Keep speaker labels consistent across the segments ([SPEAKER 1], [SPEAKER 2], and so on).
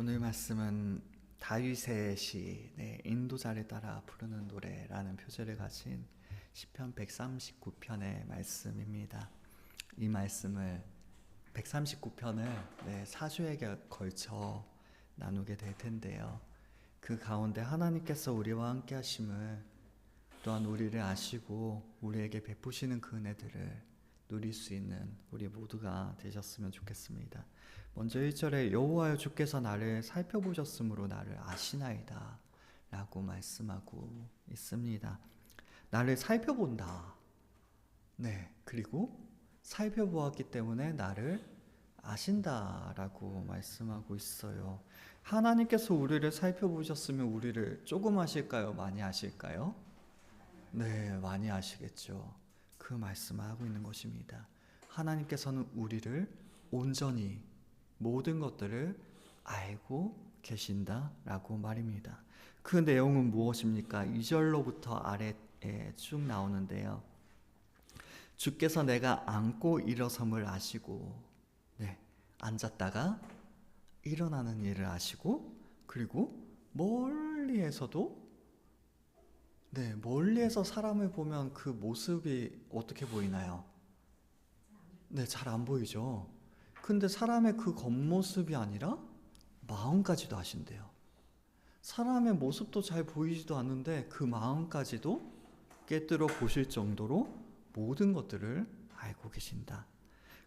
[SPEAKER 1] 오늘 말씀은 다윗의 시, 인도자를 따라 부르는 노래라는 표제를 가진 시편 139편의 말씀입니다. 이 말씀을 139편을 4주에 걸쳐 나누게 될 텐데요. 그 가운데 하나님께서 우리와 함께 하심을, 또한 우리를 아시고 우리에게 베푸시는 그 은혜들을 누릴 수 있는 우리 모두가 되셨으면 좋겠습니다. 먼저 1절에 여호와여 주께서 나를 살펴보셨으므로 나를 아시나이다 라고 말씀하고 있습니다. 나를 살펴본다. 그리고 살펴보았기 때문에 나를 아신다라고 말씀하고 있어요. 하나님께서 우리를 살펴보셨으면 우리를 조금 아실까요? 많이 아실까요? 많이 아시겠죠. 그 말씀을 하고 있는 것입니다. 하나님께서는 우리를 온전히 모든 것들을 알고 계신다라고 말입니다. 그 내용은 무엇입니까? 2절로부터 아래에 쭉 나오는데요. 주께서 내가 앉고 일어섬을 아시고, 앉았다가 일어나는 일을 아시고, 그리고 멀리에서도 멀리에서 사람을 보면 그 모습이 어떻게 보이나요? 잘 안 보이죠. 근데 사람의 그 겉모습이 아니라 마음까지도 아신대요. 사람의 모습도 잘 보이지도 않는데 그 마음까지도 깨뜨려 보실 정도로 모든 것들을 알고 계신다.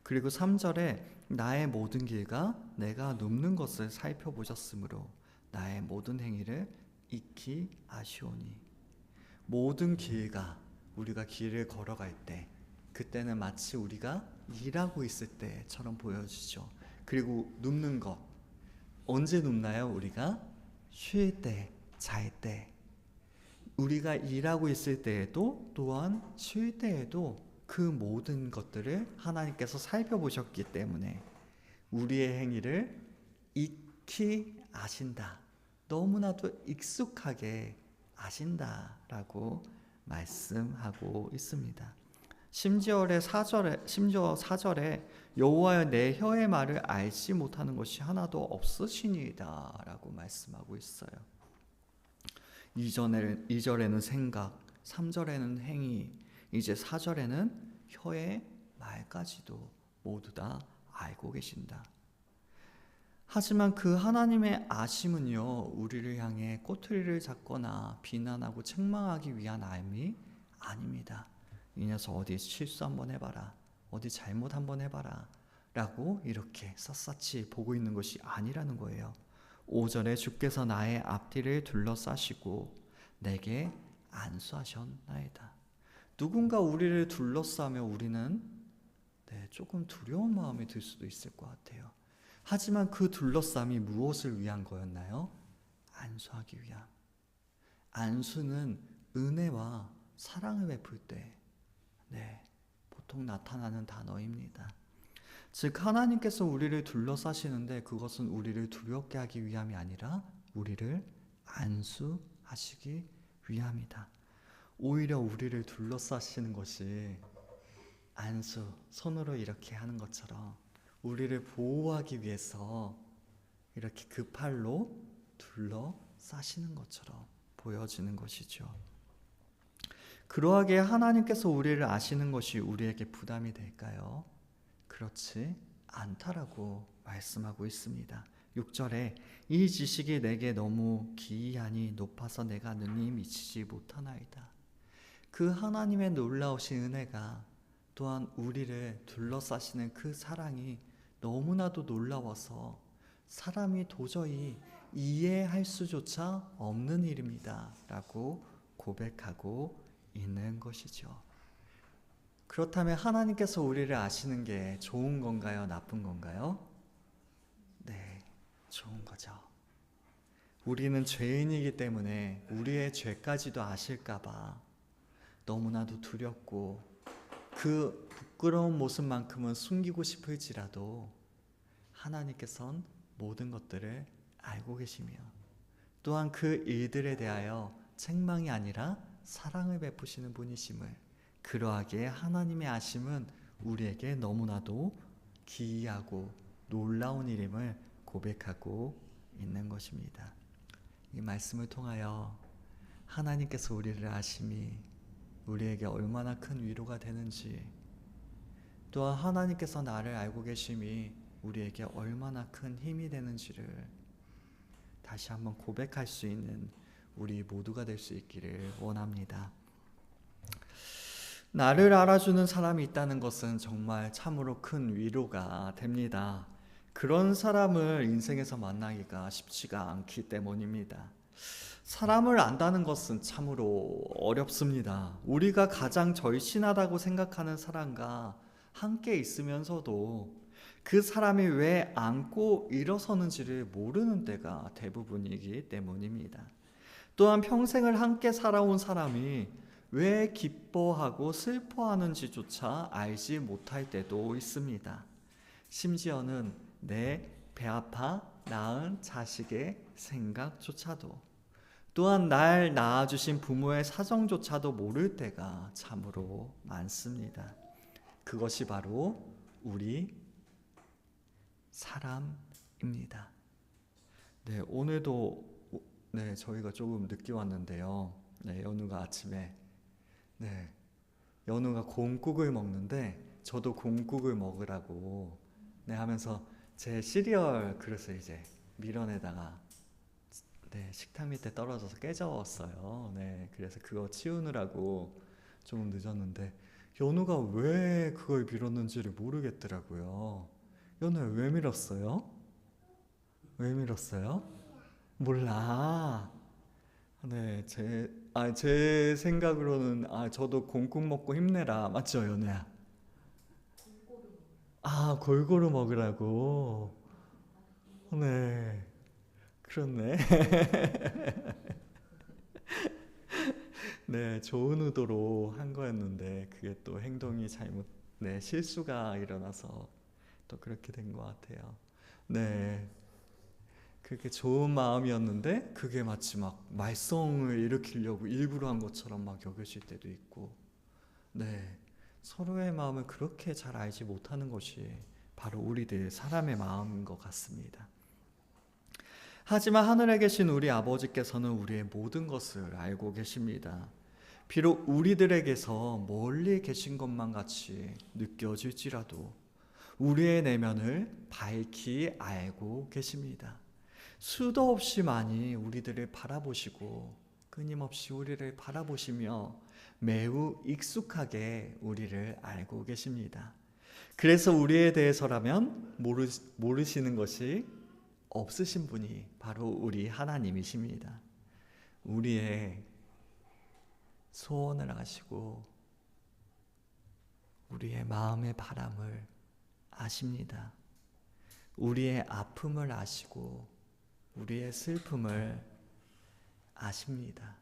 [SPEAKER 1] 그리고 3절에 나의 모든 길과 내가 눕는 것을 살펴보셨으므로 나의 모든 행위를 익히 아시오니. 모든 길과, 우리가 길을 걸어갈 때 그때는 마치 우리가 일하고 있을 때처럼 보여지죠. 그리고 눕는 것, 언제 눕나요? 우리가 쉴 때, 잘 때. 우리가 일하고 있을 때에도, 또한 쉴 때에도 그 모든 것들을 하나님께서 살펴보셨기 때문에 우리의 행위를 익히 아신다. 너무나도 익숙하게 아신다라고 말씀하고 있습니다. 심지어 4절에 여호와여 내 혀의 말을 알지 못하는 것이 하나도 없으시니이다 라고 말씀하고 있어요. 2절에는 생각, 3절에는 행위, 이제 4절에는 혀의 말까지도 모두 다 알고 계신다. 하지만 그 하나님의 아심은요, 우리를 향해 꼬투리를 잡거나 비난하고 책망하기 위한 알미 아닙니다. 이 녀석 어디 실수 한번 해봐라, 어디 잘못 한번 해봐라 라고 이렇게 샅샅이 보고 있는 것이 아니라는 거예요. 5절에 주께서 나의 앞뒤를 둘러싸시고 내게 안수하셨나이다. 누군가 우리를 둘러싸며 우리는 조금 두려운 마음이 들 수도 있을 것 같아요. 하지만 그 둘러쌈이 무엇을 위한 거였나요? 안수하기 위함. 안수는 은혜와 사랑을 베풀 때 보통 나타나는 단어입니다. 즉 하나님께서 우리를 둘러싸시는데 그것은 우리를 두렵게 하기 위함이 아니라 우리를 안수하시기 위함이다. 오히려 우리를 둘러싸시는 것이 안수, 손으로 이렇게 하는 것처럼 우리를 보호하기 위해서 이렇게 그 팔로 둘러싸시는 것처럼 보여지는 것이죠. 그러하게 하나님께서 우리를 아시는 것이 우리에게 부담이 될까요? 그렇지 않다라고 말씀하고 있습니다. 6절에 이 지식이 내게 너무 기이하니 높아서 내가 능히 미치지 못하나이다. 그 하나님의 놀라우신 은혜가, 또한 우리를 둘러싸시는 그 사랑이 너무나도 놀라워서 사람이 도저히 이해할 수조차 없는 일입니다 라고 고백하고 있는 것이죠. 그렇다면 하나님께서 우리를 아시는 게 좋은 건가요? 나쁜 건가요? 좋은 거죠. 우리는 죄인이기 때문에 우리의 죄까지도 아실까봐 너무나도 두렵고 그 부끄러운 모습만큼은 숨기고 싶을지라도 하나님께서는 모든 것들을 알고 계시며 또한 그 일들에 대하여 책망이 아니라 사랑을 베푸시는 분이심을, 그러하기에 하나님의 아심은 우리에게 너무나도 기이하고 놀라운 일임을 고백하고 있는 것입니다. 이 말씀을 통하여 하나님께서 우리를 아심이 우리에게 얼마나 큰 위로가 되는지, 또한 하나님께서 나를 알고 계심이 우리에게 얼마나 큰 힘이 되는지를 다시 한번 고백할 수 있는 우리 모두가 될 수 있기를 원합니다. 나를 알아주는 사람이 있다는 것은 정말 참으로 큰 위로가 됩니다. 그런 사람을 인생에서 만나기가 쉽지가 않기 때문입니다. 사람을 안다는 것은 참으로 어렵습니다. 우리가 가장 절친하다고 생각하는 사람과 함께 있으면서도 그 사람이 왜 안고 일어서는지를 모르는 때가 대부분이기 때문입니다. 또한 평생을 함께 살아온 사람이 왜 기뻐하고 슬퍼하는지조차 알지 못할 때도 있습니다. 심지어는 내 배아파 낳은 자식의 생각조차도, 또한 날 낳아주신 부모의 사정조차도 모를 때가 참으로 많습니다. 그것이 바로 우리 사람입니다. 네, 오늘도 저희가 조금 늦게 왔는데요. 연우가 아침에 연우가 곰국을 먹는데 저도 곰국을 먹으라고 하면서 제 시리얼 그릇을 이제 밀어내다가 식탁 밑에 떨어져서 깨졌어요. 그래서 그거 치우느라고 좀 늦었는데 연우가 왜 그걸 밀었는지를 모르겠더라고요. 연우야, 왜 밀었어요? 왜 밀었어요? 몰라. 제 생각으로는 저도 곰국 먹고 힘내라. 맞죠, 연우야? 골고루 먹으라고. 그렇네. 좋은 의도로 한 거였는데 그게 또 행동이 실수가 일어나서 또 그렇게 된 것 같아요. 그게 좋은 마음이었는데 그게 마치 막 말썽을 일으키려고 일부러 한 것처럼 막 여겨질 때도 있고, 서로의 마음을 그렇게 잘 알지 못하는 것이 바로 우리들 사람의 마음인 것 같습니다. 하지만 하늘에 계신 우리 아버지께서는 우리의 모든 것을 알고 계십니다. 비록 우리들에게서 멀리 계신 것만 같이 느껴질지라도 우리의 내면을 밝히 알고 계십니다. 수도 없이 많이 우리들을 바라보시고 끊임없이 우리를 바라보시며 매우 익숙하게 우리를 알고 계십니다. 그래서 우리에 대해서라면 모르시는 것이 없으신 분이 바로 우리 하나님이십니다. 우리의 소원을 아시고 우리의 마음의 바람을 아십니다. 우리의 아픔을 아시고 우리의 슬픔을 아십니다.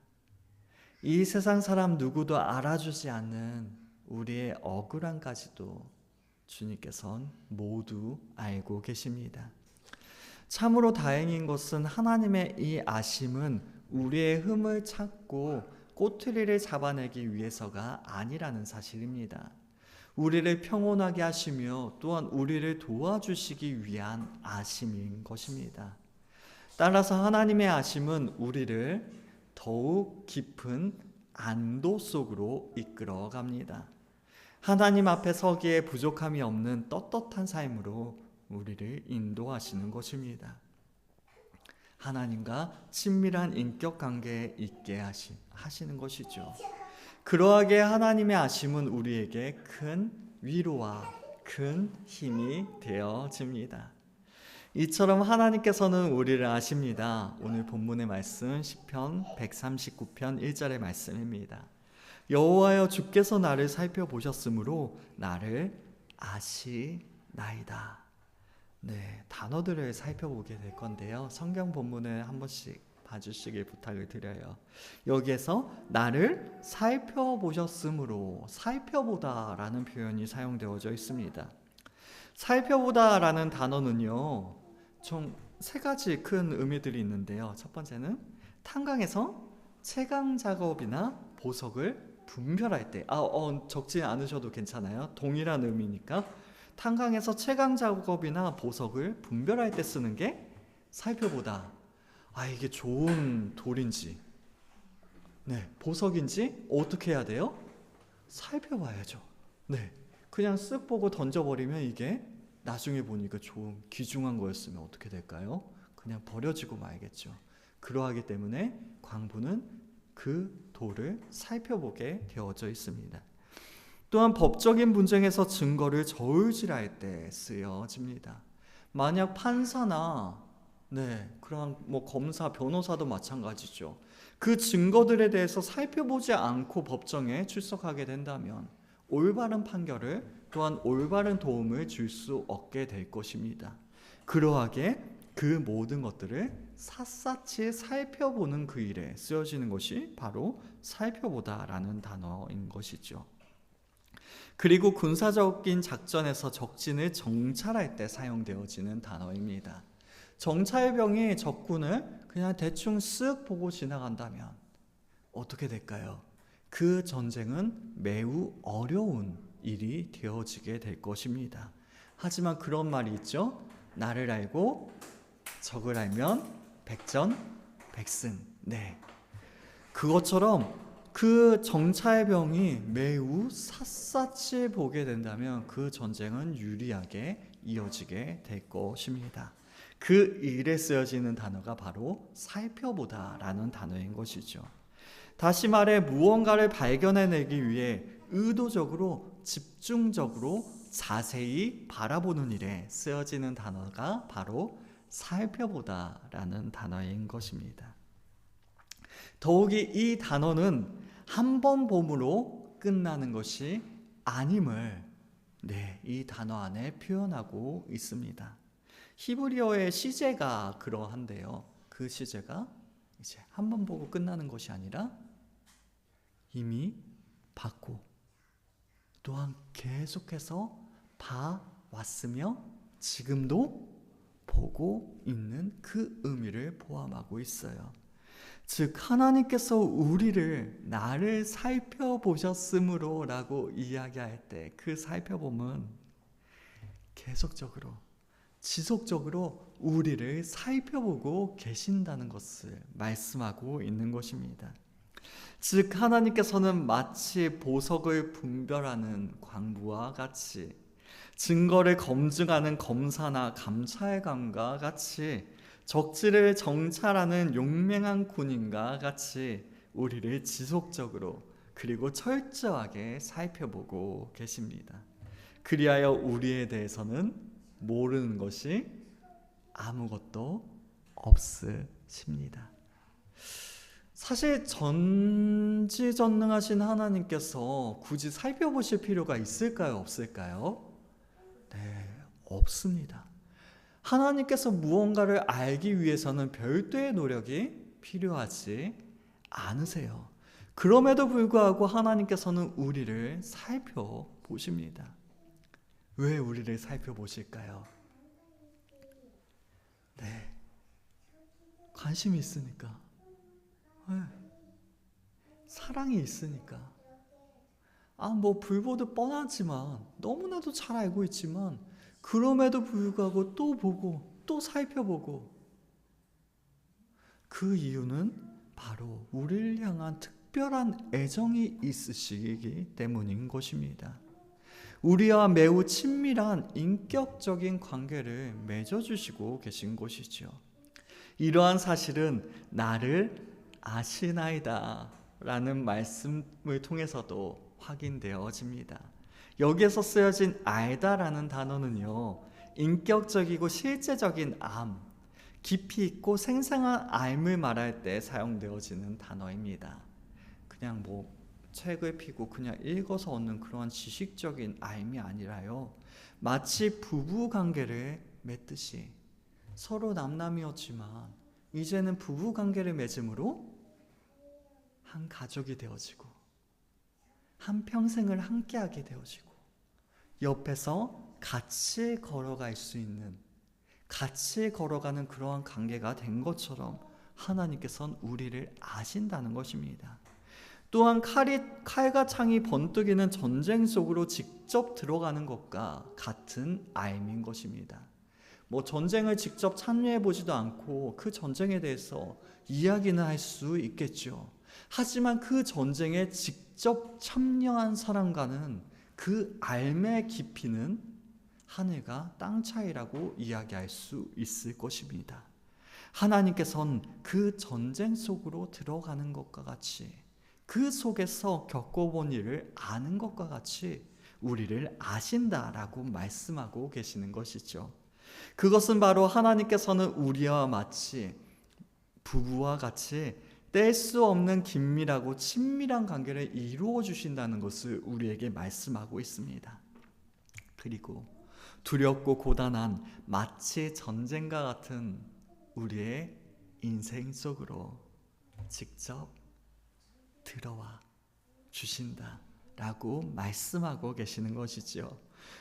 [SPEAKER 1] 이 세상 사람 누구도 알아주지 않는 우리의 억울함까지도 주님께서는 모두 알고 계십니다. 참으로 다행인 것은 하나님의 이 아심은 우리의 흠을 찾고 꼬투리를 잡아내기 위해서가 아니라는 사실입니다. 우리를 평온하게 하시며 또한 우리를 도와주시기 위한 아심인 것입니다. 따라서 하나님의 아심은 우리를 더욱 깊은 안도 속으로 이끌어 갑니다. 하나님 앞에 서기에 부족함이 없는 떳떳한 삶으로 우리를 인도하시는 것입니다. 하나님과 친밀한 인격 관계에 있게 하시는 것이죠. 그러하게 하나님의 아심은 우리에게 큰 위로와 큰 힘이 되어집니다. 이처럼 하나님께서는 우리를 아십니다. 오늘 본문의 말씀 시편 139편 1절의 말씀입니다. 여호와여, 주께서 나를 살펴보셨으므로 나를 아시나이다. 단어들을 살펴보게 될 건데요. 성경 본문을 한 번씩 봐주시길 부탁을 드려요. 여기에서 나를 살펴보셨으므로, 살펴보다라는 표현이 사용되어져 있습니다. 살펴보다라는 단어는요, 총 세 가지 큰 의미들이 있는데요. 첫 번째는 탄광에서 채광 작업이나 보석을 분별할 때, 적지 않으셔도 괜찮아요. 동일한 의미니까. 탄광에서 채광 작업이나 보석을 분별할 때 쓰는 게 살펴보다. 이게 좋은 돌인지, 보석인지 어떻게 해야 돼요? 살펴봐야죠. 그냥 쓱 보고 던져버리면 이게 나중에 보니까 좋은 귀중한 거였으면 어떻게 될까요? 그냥 버려지고 말겠죠. 그러하기 때문에 광부는 그 돌을 살펴보게 되어져 있습니다. 또한 법적인 분쟁에서 증거를 저울질할 때 쓰여집니다. 만약 판사나 그런 검사, 변호사도 마찬가지죠. 그 증거들에 대해서 살펴보지 않고 법정에 출석하게 된다면 올바른 판결을 또한 올바른 도움을 줄 수 없게 될 것입니다. 그러하게 그 모든 것들을 샅샅이 살펴보는 그 일에 쓰여지는 것이 바로 살펴보다라는 단어인 것이죠. 그리고 군사적인 작전에서 적진을 정찰할 때 사용되어지는 단어입니다. 정찰병이 적군을 그냥 대충 쓱 보고 지나간다면 어떻게 될까요? 그 전쟁은 매우 어려운 일이 되어지게 될 것입니다. 하지만 그런 말이 있죠. 나를 알고 적을 알면 백전백승. 그것처럼 그 정찰병이 매우 샅샅이 보게 된다면 그 전쟁은 유리하게 이어지게 될 것입니다. 그 일에 쓰여지는 단어가 바로 살펴보다라는 단어인 것이죠. 다시 말해 무언가를 발견해내기 위해 의도적으로 집중적으로 자세히 바라보는 일에 쓰여지는 단어가 바로 살펴보다라는 단어인 것입니다. 더욱이 이 단어는 한 번 봄으로 끝나는 것이 아님을 이 단어 안에 표현하고 있습니다. 히브리어의 시제가 그러한데요. 그 시제가 이제 한 번 보고 끝나는 것이 아니라 이미 봤고 또한 계속해서 봐왔으며 지금도 보고 있는 그 의미를 포함하고 있어요. 즉 하나님께서 우리를 나를 살펴보셨으므로 라고 이야기할 때 그 살펴봄은 계속적으로 지속적으로 우리를 살펴보고 계신다는 것을 말씀하고 있는 것입니다. 즉 하나님께서는 마치 보석을 분별하는 광부와 같이 증거를 검증하는 검사나 감찰관과 같이 적지를 정찰하는 용맹한 군인과 같이 우리를 지속적으로 그리고 철저하게 살펴보고 계십니다. 그리하여 우리에 대해서는 모르는 것이 아무것도 없으십니다. 사실 전지전능하신 하나님께서 굳이 살펴보실 필요가 있을까요? 없을까요? 없습니다. 하나님께서 무언가를 알기 위해서는 별도의 노력이 필요하지 않으세요. 그럼에도 불구하고 하나님께서는 우리를 살펴보십니다. 왜 우리를 살펴보실까요? 관심이 있으니까. 사랑이 있으니까. 불보듯 뻔하지만 너무나도 잘 알고 있지만 그럼에도 불구하고 또 보고 또 살펴보고 그 이유는 바로 우리를 향한 특별한 애정이 있으시기 때문인 것입니다. 우리와 매우 친밀한 인격적인 관계를 맺어주시고 계신 것이죠. 이러한 사실은 나를 아시나이다 라는 말씀을 통해서도 확인되어집니다. 여기에서 쓰여진 알다라는 단어는요, 인격적이고 실제적인 암, 깊이 있고 생생한 암을 말할 때 사용되어지는 단어입니다. 그냥 책을 펴고 그냥 읽어서 얻는 그런 지식적인 암이 아니라요, 마치 부부관계를 맺듯이 서로 남남이었지만 이제는 부부관계를 맺음으로 한 가족이 되어지고 한 평생을 함께하게 되어지고 옆에서 같이 걸어갈 수 있는, 같이 걸어가는 그러한 관계가 된 것처럼 하나님께서는 우리를 아신다는 것입니다. 또한 칼과 창이 번뜩이는 전쟁 속으로 직접 들어가는 것과 같은 알민 것입니다. 뭐 전쟁을 직접 참여해 보지도 않고 그 전쟁에 대해서 이야기는 할 수 있겠죠. 하지만 그 전쟁에 직접 참여한 사람과는 그 알매 깊이는 하늘과 땅 차이라고 이야기할 수 있을 것입니다. 하나님께서는 그 전쟁 속으로 들어가는 것과 같이, 그 속에서 겪어본 일을 아는 것과 같이 우리를 아신다라고 말씀하고 계시는 것이죠. 그것은 바로 하나님께서는 우리와 마치 부부와 같이 뗄 수 없는 긴밀하고 친밀한 관계를 이루어 주신다는 것을 우리에게 말씀하고 있습니다. 그리고 두렵고 고단한 마치 전쟁과 같은 우리의 인생 속으로 직접 들어와 주신다라고 말씀하고 계시는 것이죠.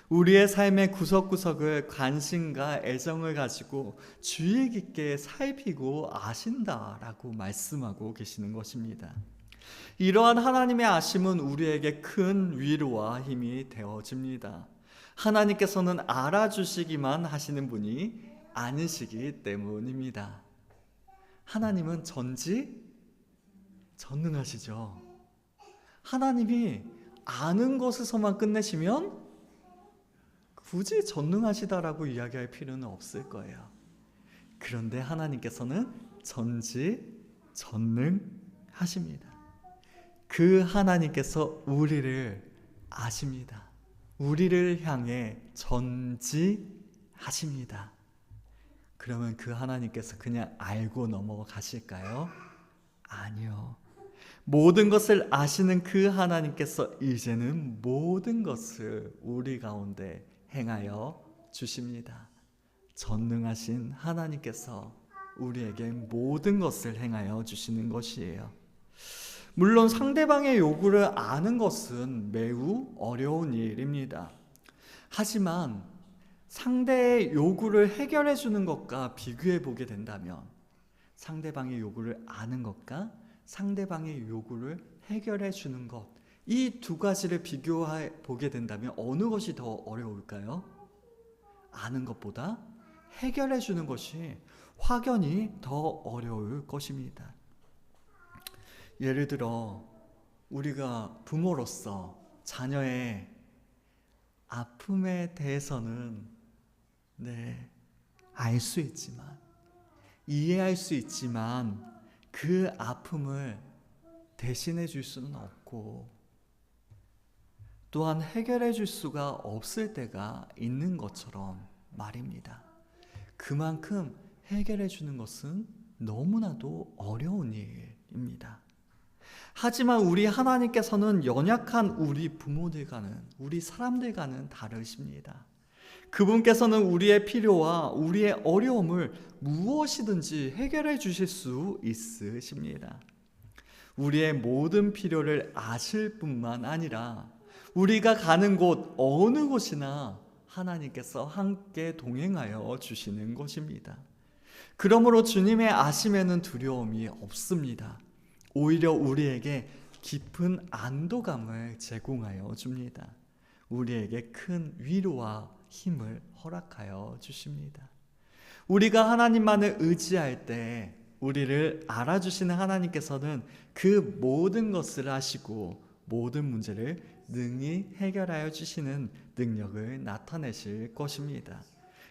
[SPEAKER 1] 우리의 삶의 구석구석을 관심과 애정을 가지고 주의 깊게 살피고 아신다라고 말씀하고 계시는 것입니다. 이러한 하나님의 아심은 우리에게 큰 위로와 힘이 되어집니다. 하나님께서는 알아주시기만 하시는 분이 아니시기 때문입니다. 하나님은 전능하시죠. 하나님이 아는 것에서만 끝내시면 굳이 전능하시다라고 이야기할 필요는 없을 거예요. 그런데 하나님께서는 전능하십니다. 그 하나님께서 우리를 아십니다. 우리를 향해 전지하십니다. 그러면 그 하나님께서 그냥 알고 넘어가실까요? 아니요. 모든 것을 아시는 그 하나님께서 이제는 모든 것을 우리 가운데 행하여 주십니다. 전능하신 하나님께서 우리에게 모든 것을 행하여 주시는 것이에요. 물론 상대방의 요구를 아는 것은 매우 어려운 일입니다. 하지만 상대의 요구를 해결해 주는 것과 비교해 보게 된다면, 상대방의 요구를 아는 것과 상대방의 요구를 해결해 주는 것, 이 두 가지를 비교해 보게 된다면 어느 것이 더 어려울까요? 아는 것보다 해결해 주는 것이 확연히 더 어려울 것입니다. 예를 들어 우리가 부모로서 자녀의 아픔에 대해서는 알 수 있지만, 이해할 수 있지만 그 아픔을 대신해 줄 수는 없고, 또한 해결해 줄 수가 없을 때가 있는 것처럼 말입니다. 그만큼 해결해 주는 것은 너무나도 어려운 일입니다. 하지만 우리 하나님께서는 연약한 우리 부모들과는, 우리 사람들과는 다르십니다. 그분께서는 우리의 필요와 우리의 어려움을 무엇이든지 해결해 주실 수 있으십니다. 우리의 모든 필요를 아실 뿐만 아니라 우리가 가는 곳 어느 곳이나 하나님께서 함께 동행하여 주시는 것입니다. 그러므로 주님의 아심에는 두려움이 없습니다. 오히려 우리에게 깊은 안도감을 제공하여 줍니다. 우리에게 큰 위로와 힘을 허락하여 주십니다. 우리가 하나님만을 의지할 때 우리를 알아주시는 하나님께서는 그 모든 것을 아시고 모든 문제를 능히 해결하여 주시는 능력을 나타내실 것입니다.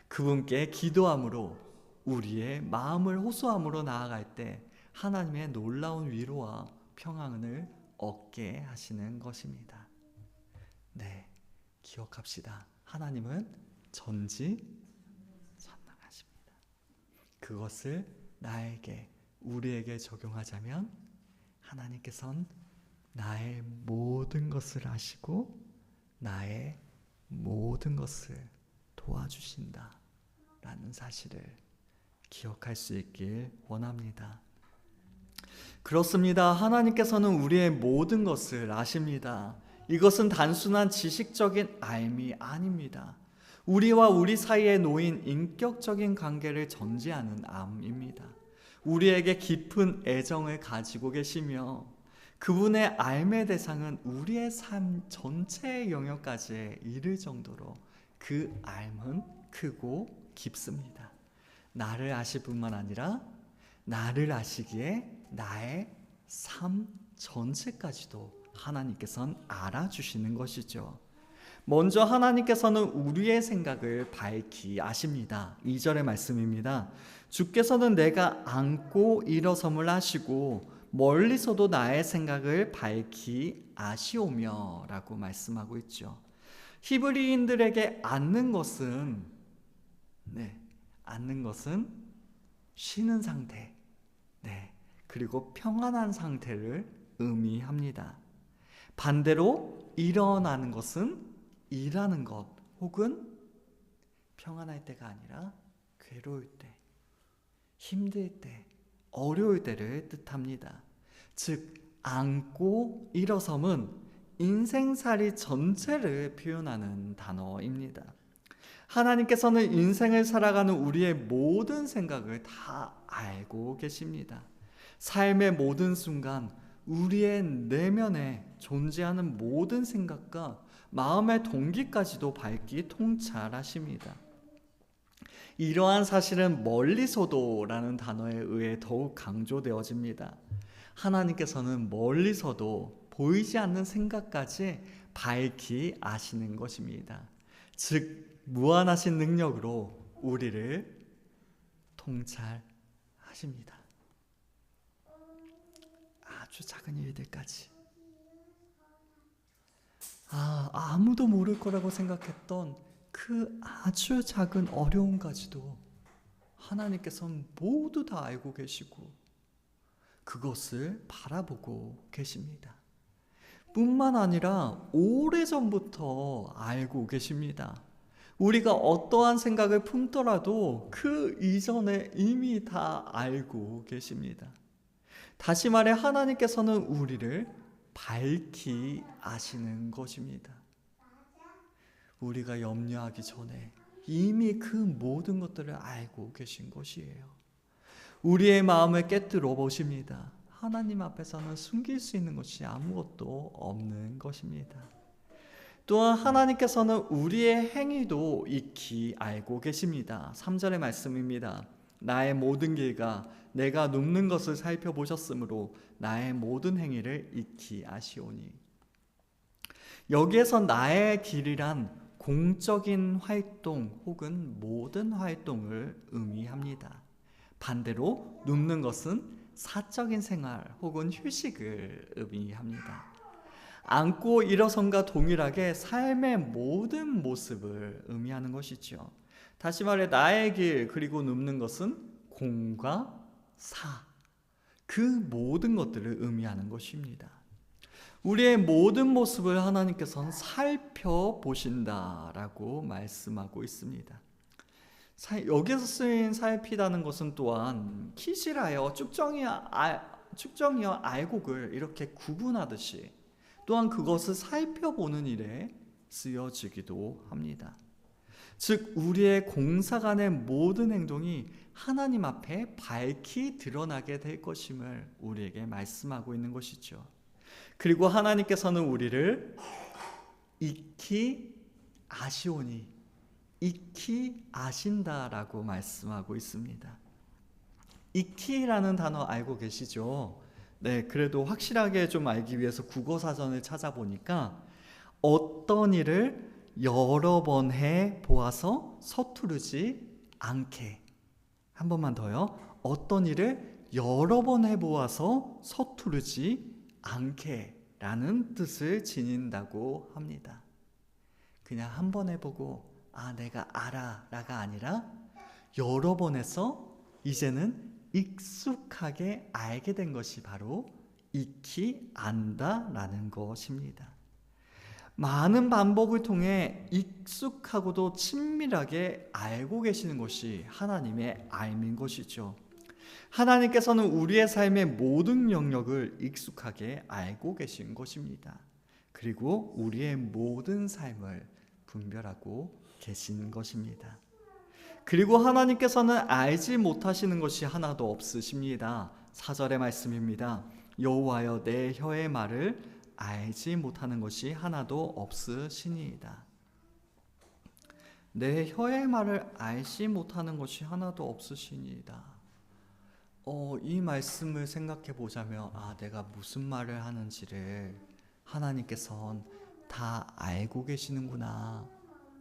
[SPEAKER 1] 그분께 기도함으로, 우리의 마음을 호소함으로 나아갈 때 하나님의 놀라운 위로와 평안을 얻게 하시는 것입니다. 기억합시다. 하나님은 전능하십니다. 그것을 우리에게 적용하자면, 하나님께서는 나의 모든 것을 아시고 나의 모든 것을 도와주신다 라는 사실을 기억할 수 있길 원합니다. 그렇습니다. 하나님께서는 우리의 모든 것을 아십니다. 이것은 단순한 지식적인 알미 아닙니다. 우리와 우리 사이에 놓인 인격적인 관계를 전제하는 암입니다. 우리에게 깊은 애정을 가지고 계시며 그분의 알매 대상은 우리의 삶 전체의 영역까지 이를 정도로 그 알은 크고 깊습니다. 나를 아실 뿐만 아니라 나를 아시기에 나의 삶 전체까지도 하나님께서는 알아주시는 것이죠. 먼저 하나님께서는 우리의 생각을 밝히 아십니다. 2절의 말씀입니다. 주께서는 내가 앉고 일어섬을 아시고 멀리서도 나의 생각을 밝히 아시오며 라고 말씀하고 있죠. 히브리인들에게 앉는 것은 쉬는 상태, 그리고 평안한 상태를 의미합니다. 반대로 일어나는 것은 일하는 것 혹은 평안할 때가 아니라 괴로울 때, 힘들 때, 어려울 때를 뜻합니다. 즉 앉고 일어섬은 인생살이 전체를 표현하는 단어입니다. 하나님께서는 인생을 살아가는 우리의 모든 생각을 다 알고 계십니다. 삶의 모든 순간 우리의 내면에 존재하는 모든 생각과 마음의 동기까지도 밝히 통찰하십니다. 이러한 사실은 멀리서도라는 단어에 의해 더욱 강조되어집니다. 하나님께서는 멀리서도 보이지 않는 생각까지 밝히 아시는 것입니다. 즉 무한하신 능력으로 우리를 통찰하십니다. 아주 작은 일들까지. 아무도 모를 거라고 생각했던 그 아주 작은 어려움까지도 하나님께서는 모두 다 알고 계시고 그것을 바라보고 계십니다. 뿐만 아니라 오래전부터 알고 계십니다. 우리가 어떠한 생각을 품더라도 그 이전에 이미 다 알고 계십니다. 다시 말해 하나님께서는 우리를 밝히 아시는 것입니다. 우리가 염려하기 전에 이미 그 모든 것들을 알고 계신 것이에요. 우리의 마음을 깨뜨려 보십니다. 하나님 앞에서는 숨길 수 있는 것이 아무것도 없는 것입니다. 또한 하나님께서는 우리의 행위도 익히 알고 계십니다. 3절의 말씀입니다. 나의 모든 길과 내가 눕는 것을 살펴보셨으므로 나의 모든 행위를 익히 아시오니. 여기에서 나의 길이란 공적인 활동 혹은 모든 활동을 의미합니다. 반대로 눕는 것은 사적인 생활 혹은 휴식을 의미합니다. 앉고 일어선과 동일하게 삶의 모든 모습을 의미하는 것이죠. 다시 말해 나의 길 그리고 눕는 것은 공과 사, 그 모든 것들을 의미하는 것입니다. 우리의 모든 모습을 하나님께서는 살펴보신다라고 말씀하고 있습니다. 여기서 쓰인 살피다는 것은 또한 키실하여 측정이여 알곡을 이렇게 구분하듯이 또한 그것을 살펴보는 일에 쓰여지기도 합니다. 즉 우리의 공사간의 모든 행동이 하나님 앞에 밝히 드러나게 될 것임을 우리에게 말씀하고 있는 것이죠. 그리고 하나님께서는 우리를 익히 아시오니, 익히 아신다라고 말씀하고 있습니다. 익히라는 단어 알고 계시죠? 그래도 확실하게 좀 알기 위해서 국어사전을 찾아보니까 어떤 일을 여러 번 해 보아서 서투르지 않게. 한 번만 더요. 어떤 일을 여러 번 해 보아서 서투르지 않게 라는 뜻을 지닌다고 합니다. 그냥 한 번 해보고 내가 알아 라가 아니라 여러 번 해서 이제는 익숙하게 알게 된 것이 바로 익히 안다 라는 것입니다. 많은 반복을 통해 익숙하고도 친밀하게 알고 계시는 것이 하나님의 알민 것이죠. 하나님께서는 우리의 삶의 모든 영역을 익숙하게 알고 계신 것입니다. 그리고 우리의 모든 삶을 분별하고 계신 것입니다. 그리고 하나님께서는 알지 못하시는 것이 하나도 없으십니다. 4절의 말씀입니다. 여호와여 내 혀의 말을 알지 못하는 것이 하나도 없으시니이다. 내 혀의 말을 알지 못하는 것이 하나도 없으시니이다. 이 말씀을 생각해 보자면 내가 무슨 말을 하는지를 하나님께서는 다 알고 계시는구나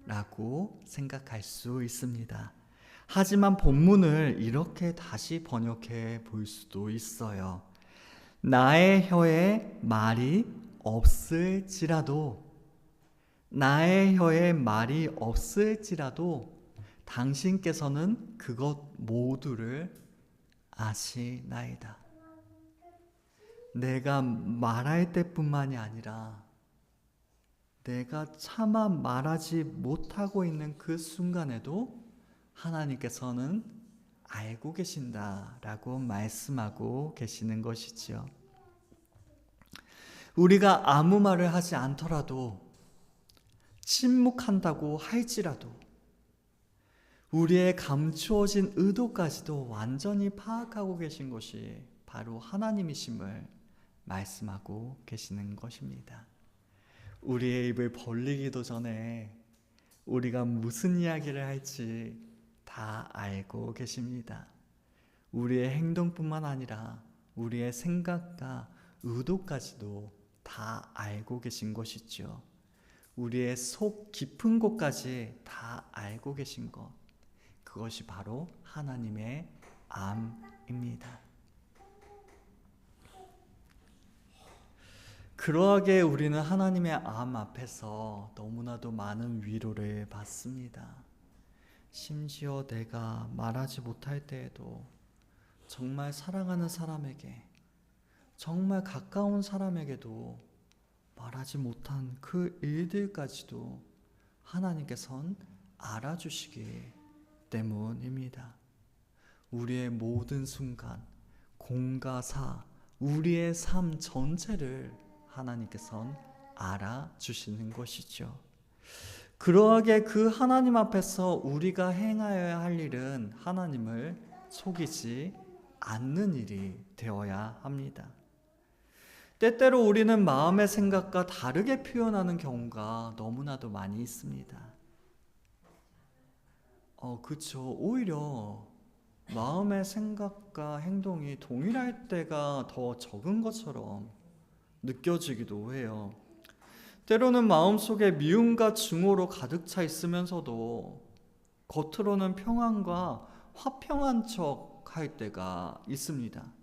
[SPEAKER 1] 라고 생각할 수 있습니다. 하지만 본문을 이렇게 다시 번역해 볼 수도 있어요. 나의 혀에 말이 없을지라도, 나의 혀에 말이 없을지라도 당신께서는 그것 모두를 아시나이다. 내가 말할 때뿐만이 아니라 내가 차마 말하지 못하고 있는 그 순간에도 하나님께서는 알고 계신다라고 말씀하고 계시는 것이지요. 우리가 아무 말을 하지 않더라도, 침묵한다고 할지라도 우리의 감추어진 의도까지도 완전히 파악하고 계신 것이 바로 하나님이심을 말씀하고 계시는 것입니다. 우리의 입을 벌리기도 전에 우리가 무슨 이야기를 할지 다 알고 계십니다. 우리의 행동뿐만 아니라 우리의 생각과 의도까지도 다 알고 계신 것이죠. 우리의 속 깊은 곳까지 다 알고 계신 것, 그것이 바로 하나님의 암입니다. 그러하게 우리는 하나님의 암 앞에서 너무나도 많은 위로를 받습니다. 심지어 내가 말하지 못할 때에도 정말 사랑하는 사람에게, 정말 가까운 사람에게도 말하지 못한 그 일들까지도 하나님께서는 알아주시기 때문입니다. 우리의 모든 순간, 공과 사, 우리의 삶 전체를 하나님께서는 알아주시는 것이죠. 그러하게 그 하나님 앞에서 우리가 행하여야 할 일은 하나님을 속이지 않는 일이 되어야 합니다. 때때로 우리는 마음의 생각과 다르게 표현하는 경우가 너무나도 많이 있습니다. 그렇죠. 오히려 마음의 생각과 행동이 동일할 때가 더 적은 것처럼 느껴지기도 해요. 때로는 마음속에 미움과 증오로 가득 차 있으면서도 겉으로는 평안과 화평한 척 할 때가 있습니다.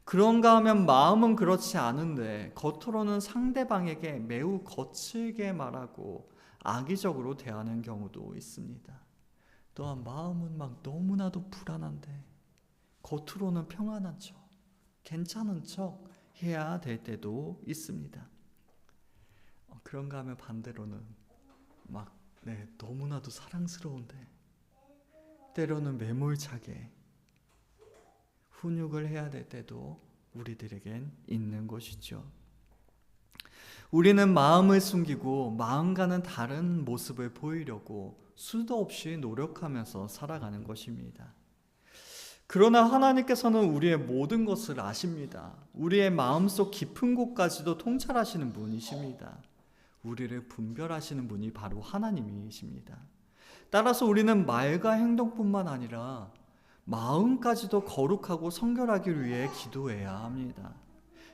[SPEAKER 1] 그런가 하면 마음은 그렇지 않은데 겉으로는 상대방에게 매우 거칠게 말하고 악의적으로 대하는 경우도 있습니다. 또한 마음은 막 너무나도 불안한데 겉으로는 평안한 척, 괜찮은 척 해야 될 때도 있습니다. 그런가 하면 반대로는 너무나도 사랑스러운데 때로는 매몰차게 훈육을 해야 될 때도 우리들에겐 있는 것이죠. 우리는 마음을 숨기고 마음과는 다른 모습을 보이려고 수도 없이 노력하면서 살아가는 것입니다. 그러나 하나님께서는 우리의 모든 것을 아십니다. 우리의 마음속 깊은 곳까지도 통찰하시는 분이십니다. 우리를 분별하시는 분이 바로 하나님이십니다. 따라서 우리는 말과 행동뿐만 아니라 마음까지도 거룩하고 성결하기 위해 기도해야 합니다.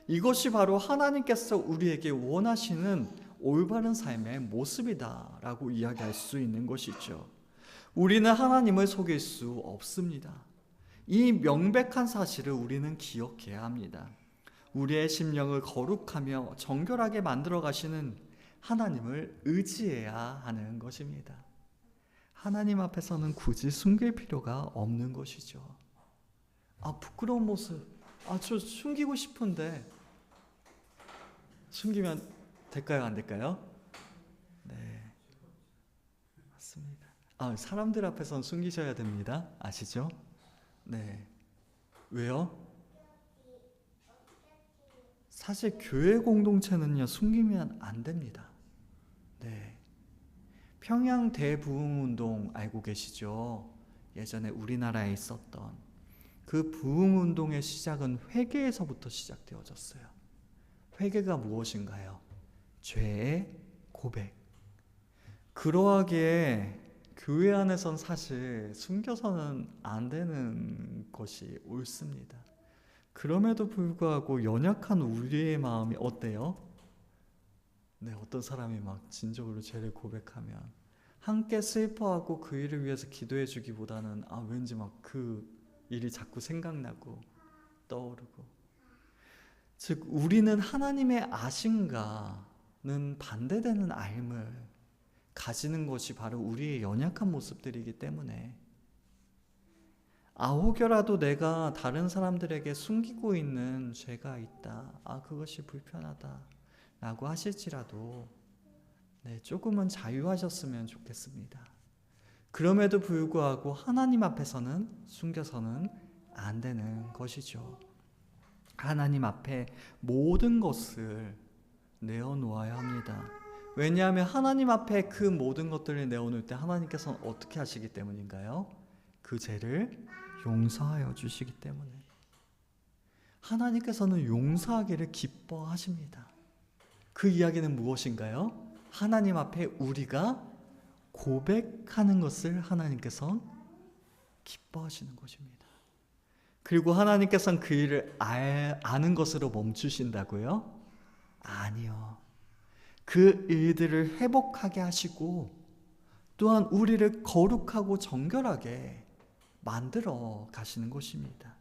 [SPEAKER 1] 이것이 바로 하나님께서 우리에게 원하시는 올바른 삶의 모습이다라고 이야기할 수 있는 것이죠. 우리는 하나님을 속일 수 없습니다. 이 명백한 사실을 우리는 기억해야 합니다. 우리의 심령을 거룩하며 정결하게 만들어 가시는 하나님을 의지해야 하는 것입니다. 하나님 앞에서는 굳이 숨길 필요가 없는 것이죠. 부끄러운 모습, 저 숨기고 싶은데 숨기면 될까요, 안 될까요? 네, 맞습니다. 사람들 앞에서는 숨기셔야 됩니다. 아시죠? 네. 왜요? 사실 교회 공동체는요, 숨기면 안 됩니다. 네. 평양 대부흥운동 알고 계시죠? 예전에 우리나라에 있었던 그 부흥운동의 시작은 회개에서부터 시작되어졌어요. 회개가 무엇인가요? 죄의 고백. 그러하기에 교회 안에선 사실 숨겨서는 안 되는 것이 옳습니다. 그럼에도 불구하고 연약한 우리의 마음이 어때요? 네, 어떤 사람이 막 진정으로 죄를 고백하면 함께 슬퍼하고 그 일을 위해서 기도해 주기보다는 왠지 막 그 일이 자꾸 생각나고 떠오르고, 즉 우리는 하나님의 아심과는 반대되는 알을 가지는 것이 바로 우리의 연약한 모습들이기 때문에, 혹여라도 내가 다른 사람들에게 숨기고 있는 죄가 있다, 그것이 불편하다 라고 하실지라도 조금은 자유하셨으면 좋겠습니다. 그럼에도 불구하고 하나님 앞에서는 숨겨서는 안 되는 것이죠. 하나님 앞에 모든 것을 내어놓아야 합니다. 왜냐하면 하나님 앞에 그 모든 것들을 내어놓을 때 하나님께서는 어떻게 하시기 때문인가요? 그 죄를 용서하여 주시기 때문에. 하나님께서는 용서하기를 기뻐하십니다. 그 이야기는 무엇인가요? 하나님 앞에 우리가 고백하는 것을 하나님께서는 기뻐하시는 것입니다. 그리고 하나님께서는 그 일을 아는 것으로 멈추신다고요? 아니요. 그 일들을 회복하게 하시고 또한 우리를 거룩하고 정결하게 만들어 가시는 것입니다.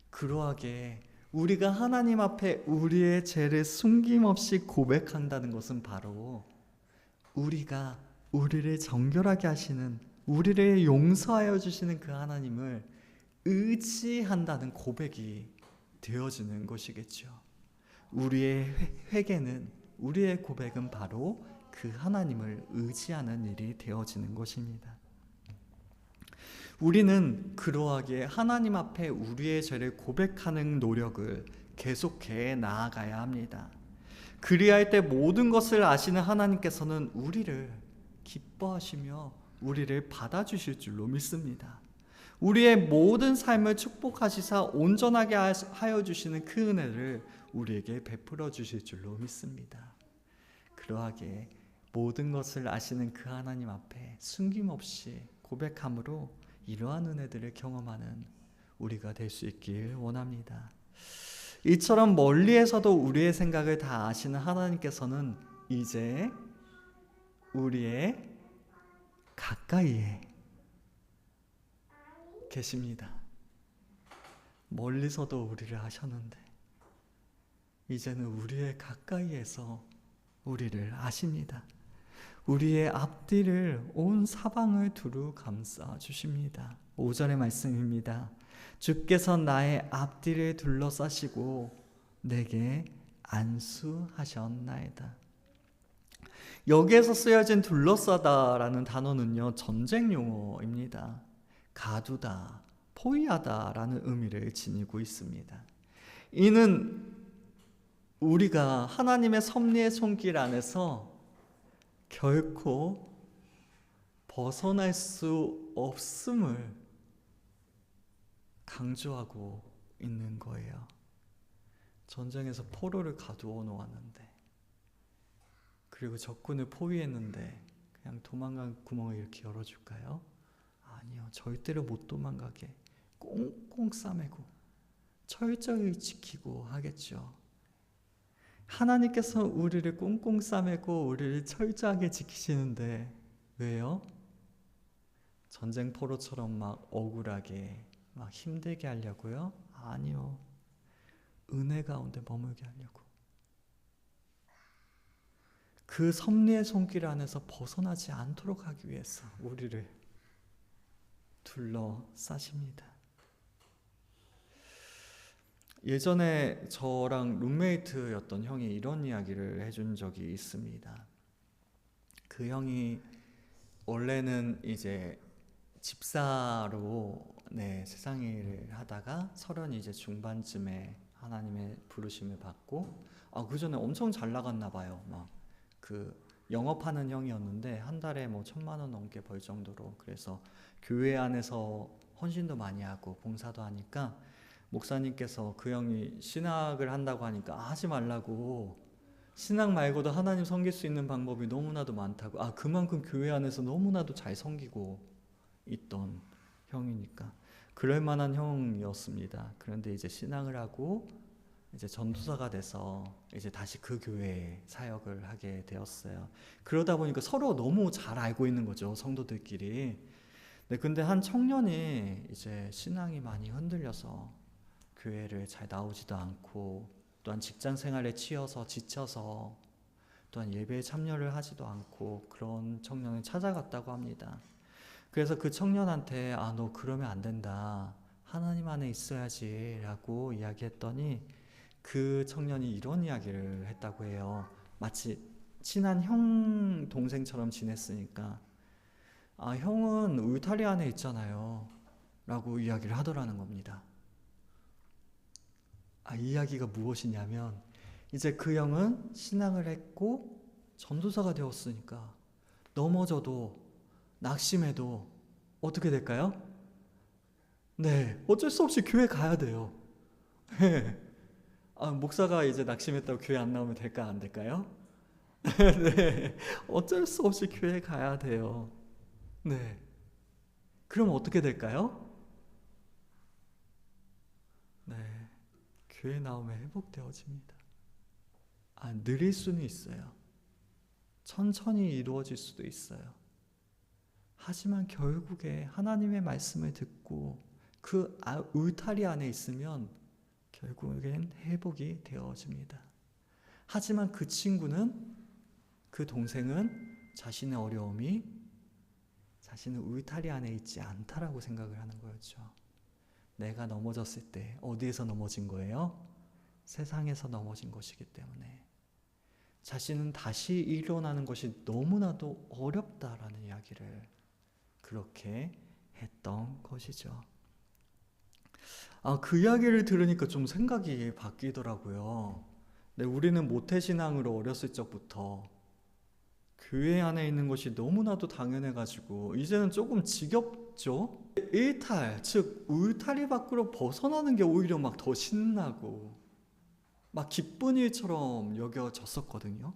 [SPEAKER 1] 그러하게 우리가 하나님 앞에 우리의 죄를 숨김없이 고백한다는 것은 바로 우리가 우리를 정결하게 하시는, 우리를 용서하여 주시는 그 하나님을 의지한다는 고백이 되어지는 것이겠죠. 우리의 회개는, 우리의 고백은 바로 그 하나님을 의지하는 일이 되어지는 것입니다. 우리는 그러하게 하나님 앞에 우리의 죄를 고백하는 노력을 계속해 나아가야 합니다. 그리할 때 모든 것을 아시는 하나님께서는 우리를 기뻐하시며 우리를 받아주실 줄로 믿습니다. 우리의 모든 삶을 축복하시사 온전하게 하여 주시는 그 은혜를 우리에게 베풀어 주실 줄로 믿습니다. 그러하게 모든 것을 아시는 그 하나님 앞에 숨김없이 고백함으로 이러한 은혜들을 경험하는 우리가 될 수 있길 원합니다. 이처럼 멀리에서도 우리의 생각을 다 아시는 하나님께서는 이제 우리의 가까이에 계십니다. 멀리서도 우리를 아셨는데 이제는 우리의 가까이에서 우리를 아십니다. 우리의 앞뒤를 온 사방을 두루 감싸 주십니다. 5절의 말씀입니다. 주께서 나의 앞뒤를 둘러싸시고 내게 안수하셨나이다. 여기에서 쓰여진 둘러싸다라는 단어는요, 전쟁 용어입니다. 가두다, 포위하다라는 의미를 지니고 있습니다. 이는 우리가 하나님의 섭리의 손길 안에서 결코 벗어날 수 없음을 강조하고 있는 거예요. 전쟁에서 포로를 가두어 놓았는데, 그리고 적군을 포위했는데 그냥 도망간 구멍을 이렇게 열어줄까요? 아니요. 절대로 못 도망가게 꽁꽁 싸매고 철저히 지키고 하겠죠. 하나님께서 우리를 꽁꽁 싸매고 우리를 철저하게 지키시는데 왜요? 전쟁 포로처럼 막 억울하게 막 힘들게 하려고요? 아니요. 은혜 가운데 머물게 하려고. 그 섭리의 손길 안에서 벗어나지 않도록 하기 위해서 우리를 둘러싸십니다. 예전에 저랑 룸메이트였던 형이 이런 이야기를 해준 적이 있습니다. 그 형이 원래는 이제 집사로 세상 일을 하다가 30 이제 중반쯤에 하나님의 부르심을 받고, 그 전에 엄청 잘 나갔나 봐요. 막 그 영업하는 형이었는데 한 달에 뭐 1,000만 원 넘게 벌 정도로. 그래서 교회 안에서 헌신도 많이 하고 봉사도 하니까 목사님께서 그 형이 신학을 한다고 하니까 하지 말라고 신앙 말고도 하나님 섬길 수 있는 방법이 너무나도 많다고. 그만큼 교회 안에서 너무나도 잘 섬기고 있던 형이니까 그럴 만한 형이었습니다. 그런데 이제 신앙을 하고 이제 전도사가 돼서 이제 다시 그 교회에 사역을 하게 되었어요. 그러다 보니까 서로 너무 잘 알고 있는 거죠, 성도들끼리. 네, 근데 한 청년이 이제 신앙이 많이 흔들려서 교회를 잘 나오지도 않고, 또한 직장 생활에 치여서 지쳐서 또한 예배에 참여를 하지도 않고 그런 청년을 찾아갔다고 합니다. 그래서 그 청년한테 너 그러면 안 된다, 하나님 안에 있어야지 라고 이야기했더니 그 청년이 이런 이야기를 했다고 해요. 마치 친한 형 동생처럼 지냈으니까 형은 울타리 안에 있잖아요 라고 이야기를 하더라는 겁니다. 이 이야기가 무엇이냐면, 이제 그 형은 신앙을 했고 전도사가 되었으니까 넘어져도 낙심해도 어떻게 될까요? 네, 어쩔 수 없이 교회 가야 돼요. 네. 목사가 이제 낙심했다고 교회 안 나오면 될까, 안 될까요? 네, 어쩔 수 없이 교회 가야 돼요. 네, 그럼 어떻게 될까요? 네, 교회 나오면 회복되어집니다. 느릴 수는 있어요. 천천히 이루어질 수도 있어요. 하지만 결국에 하나님의 말씀을 듣고 그 울타리 안에 있으면 결국엔 회복이 되어집니다. 하지만 그 친구는, 그 동생은 자신의 어려움이 자신의 울타리 안에 있지 않다라고 생각을 하는 거였죠. 내가 넘어졌을 때 어디에서 넘어진 거예요? 세상에서 넘어진 것이기 때문에 자신은 다시 일어나는 것이 너무나도 어렵다라는 이야기를 그렇게 했던 것이죠. 그 이야기를 들으니까 좀 생각이 바뀌더라고요. 네, 우리는 모태신앙으로 어렸을 적부터 교회 안에 있는 것이 너무나도 당연해가지고 이제는 조금 지겹죠? 일탈, 즉 울타리 밖으로 벗어나는 게 오히려 막 더 신나고 막 기쁜 일처럼 여겨졌었거든요.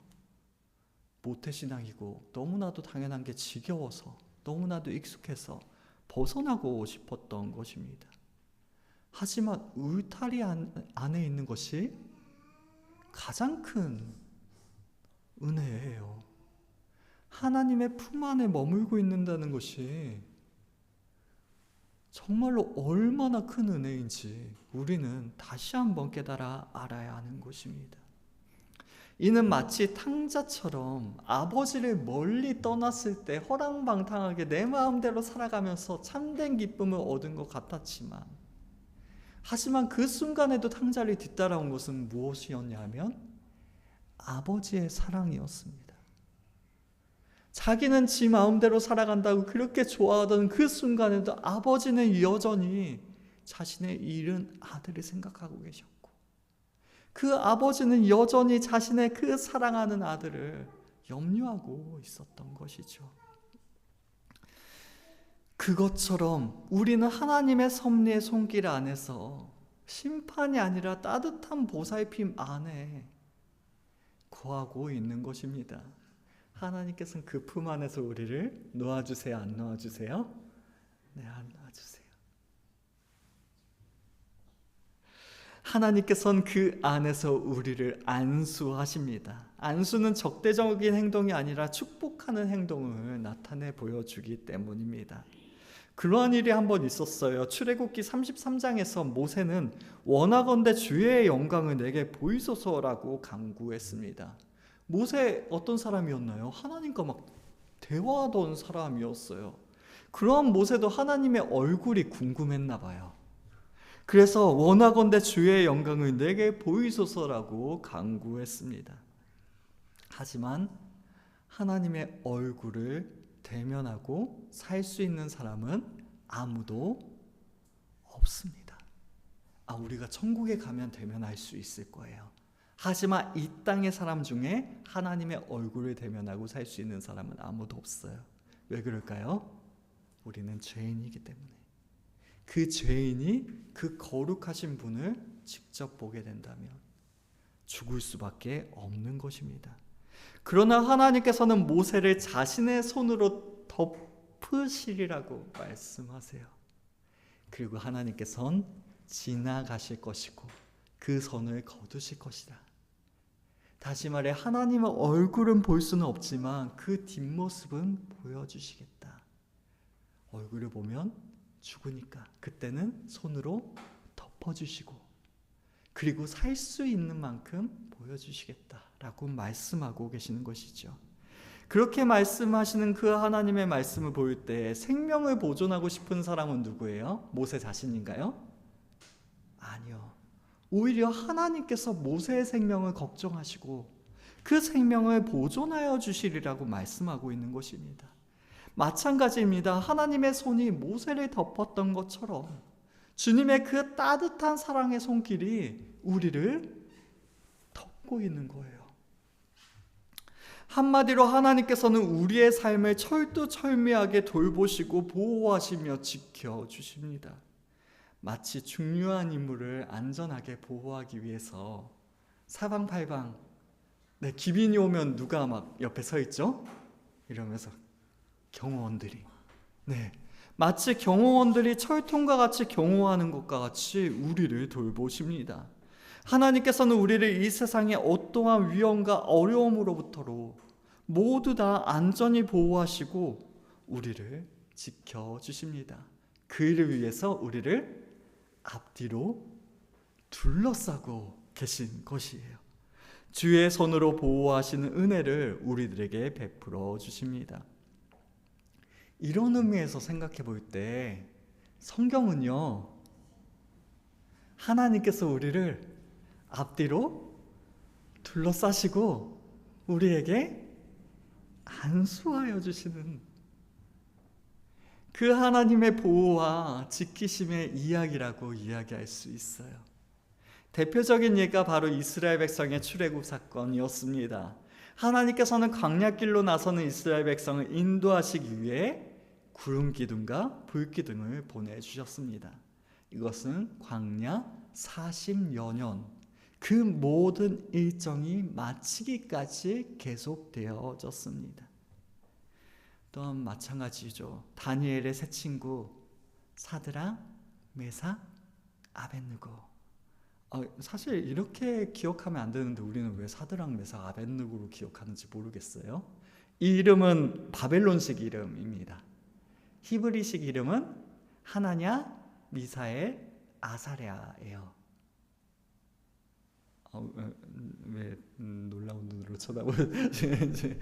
[SPEAKER 1] 모태신앙이고 너무나도 당연한 게 지겨워서, 너무나도 익숙해서 벗어나고 싶었던 것입니다. 하지만 울타리 안에 있는 것이 가장 큰 은혜예요. 하나님의 품 안에 머물고 있는다는 것이 정말로 얼마나 큰 은혜인지 우리는 다시 한번 깨달아 알아야 하는 것입니다. 이는 마치 탕자처럼 아버지를 멀리 떠났을 때 허랑방탕하게 내 마음대로 살아가면서 참된 기쁨을 얻은 것 같았지만, 하지만 그 순간에도 탕자를 뒤따라온 것은 무엇이었냐면 아버지의 사랑이었습니다. 자기는 지 마음대로 살아간다고 그렇게 좋아하던 그 순간에도 아버지는 여전히 자신의 잃은 아들을 생각하고 계셨고, 그 아버지는 여전히 자신의 그 사랑하는 아들을 염려하고 있었던 것이죠. 그것처럼 우리는 하나님의 섭리의 손길 안에서 심판이 아니라 따뜻한 보살핌 안에 거하고 있는 것입니다. 하나님께서는 그 품 안에서 우리를 놓아주세요, 안 놓아주세요? 네, 안 놓아주세요. 하나님께서는 그 안에서 우리를 안수하십니다. 안수는 적대적인 행동이 아니라 축복하는 행동을 나타내 보여주기 때문입니다. 그러한 일이 한번 있었어요. 출애굽기 33장에서 모세는 원하건대 주의 영광을 내게 보이소서라고 간구했습니다. 모세 어떤 사람이었나요? 하나님과 막 대화하던 사람이었어요. 그러한 모세도 하나님의 얼굴이 궁금했나 봐요. 그래서 원하건대 주의 영광을 내게 보이소서라고 간구했습니다. 하지만 하나님의 얼굴을 대면하고 살 수 있는 사람은 아무도 없습니다. 우리가 천국에 가면 대면할 수 있을 거예요. 하지만 이 땅의 사람 중에 하나님의 얼굴을 대면하고 살 수 있는 사람은 아무도 없어요. 왜 그럴까요? 우리는 죄인이기 때문에. 그 죄인이 그 거룩하신 분을 직접 보게 된다면, 죽을 수밖에 없는 것입니다. 그러나 하나님께서는 모세를 자신의 손으로 덮으시리라고 말씀하세요. 그리고 하나님께서는 지나가실 것이고 그 선을 거두실 것이다. 다시 말해 하나님의 얼굴은 볼 수는 없지만 그 뒷모습은 보여주시겠다. 얼굴을 보면 죽으니까 그때는 손으로 덮어주시고 그리고 살 수 있는 만큼 보여주시겠다라고 말씀하고 계시는 것이죠. 그렇게 말씀하시는 그 하나님의 말씀을 볼 때 생명을 보존하고 싶은 사람은 누구예요? 모세 자신인가요? 아니요. 오히려 하나님께서 모세의 생명을 걱정하시고 그 생명을 보존하여 주시리라고 말씀하고 있는 것입니다. 마찬가지입니다. 하나님의 손이 모세를 덮었던 것처럼 주님의 그 따뜻한 사랑의 손길이 우리를 덮고 있는 거예요. 한마디로 하나님께서는 우리의 삶을 철두철미하게 돌보시고 보호하시며 지켜주십니다. 마치 중요한 인물을 안전하게 보호하기 위해서 사방팔방 기빈이 오면 누가 막 옆에 서 있죠? 이러면서 경호원들이 마치 경호원들이 철통과 같이 경호하는 것과 같이 우리를 돌보십니다. 하나님께서는 우리를 이 세상의 어떠한 위험과 어려움으로부터로 모두 다 안전히 보호하시고 우리를 지켜주십니다. 그 일을 위해서 우리를 앞뒤로 둘러싸고 계신 것이에요. 주의 손으로 보호하시는 은혜를 우리들에게 베풀어 주십니다. 이런 의미에서 생각해 볼 때 성경은요, 하나님께서 우리를 앞뒤로 둘러싸시고 우리에게 안수하여 주시는 그 하나님의 보호와 지키심의 이야기라고 이야기할 수 있어요. 대표적인 예가 바로 이스라엘 백성의 출애굽 사건이었습니다. 하나님께서는 광야길로 나서는 이스라엘 백성을 인도하시기 위해 구름 기둥과 불 기둥을 보내주셨습니다. 이것은 광야 40여 년, 그 모든 일정이 마치기까지 계속되어졌습니다. 또한 마찬가지죠. 다니엘의 세 친구 사드락, 메삭, 아벳느고. 사실 이렇게 기억하면 안 되는데 우리는 왜 사드락, 메삭, 아벳느고로 기억하는지 모르겠어요. 이 이름은 바벨론식 이름입니다. 히브리식 이름은 하나냐, 미사엘, 아사랴예요. 왜 놀라운 눈으로 쳐다보지?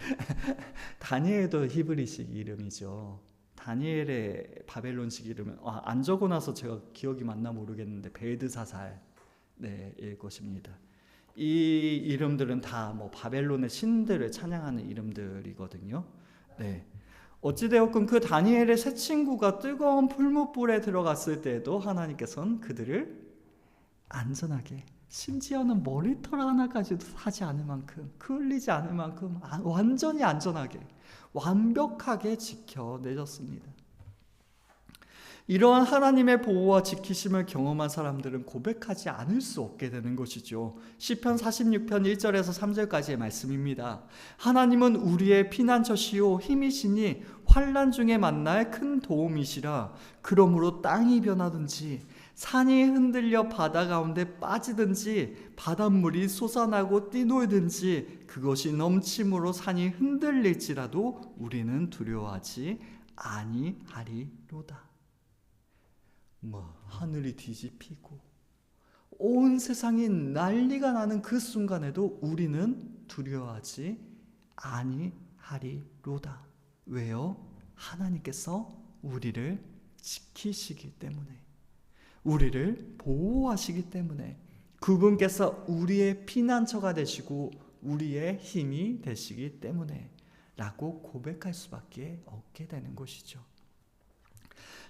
[SPEAKER 1] 다니엘도 히브리식 이름이죠. 다니엘의 바벨론식 이름은 안 적어놔서 제가 기억이 맞나 모르겠는데 벨드사살일 것입니다. 이 이름들은 다 바벨론의 신들을 찬양하는 이름들이거든요. 어찌되었건 그 다니엘의 세 친구가 뜨거운 풀무불에 들어갔을 때에도 하나님께서는 그들을 안전하게, 심지어는 머리털 하나까지도 하지 않을 만큼, 흘리지 않을 만큼 완전히 안전하게, 완벽하게 지켜내셨습니다. 이러한 하나님의 보호와 지키심을 경험한 사람들은 고백하지 않을 수 없게 되는 것이죠. 시편 46편 1절에서 3절까지의 말씀입니다. 하나님은 우리의 피난처시요 힘이시니 환난 중에 만날 큰 도움이시라. 그러므로 땅이 변하든지 산이 흔들려 바다 가운데 빠지든지 바닷물이 솟아나고 뛰놀든지 그것이 넘침으로 산이 흔들릴지라도 우리는 두려워하지 아니하리로다. 하늘이 뒤집히고 온 세상이 난리가 나는 그 순간에도 우리는 두려워하지 아니하리로다. 왜요? 하나님께서 우리를 지키시기 때문에, 우리를 보호하시기 때문에, 그분께서 우리의 피난처가 되시고 우리의 힘이 되시기 때문에 라고 고백할 수밖에 없게 되는 것이죠.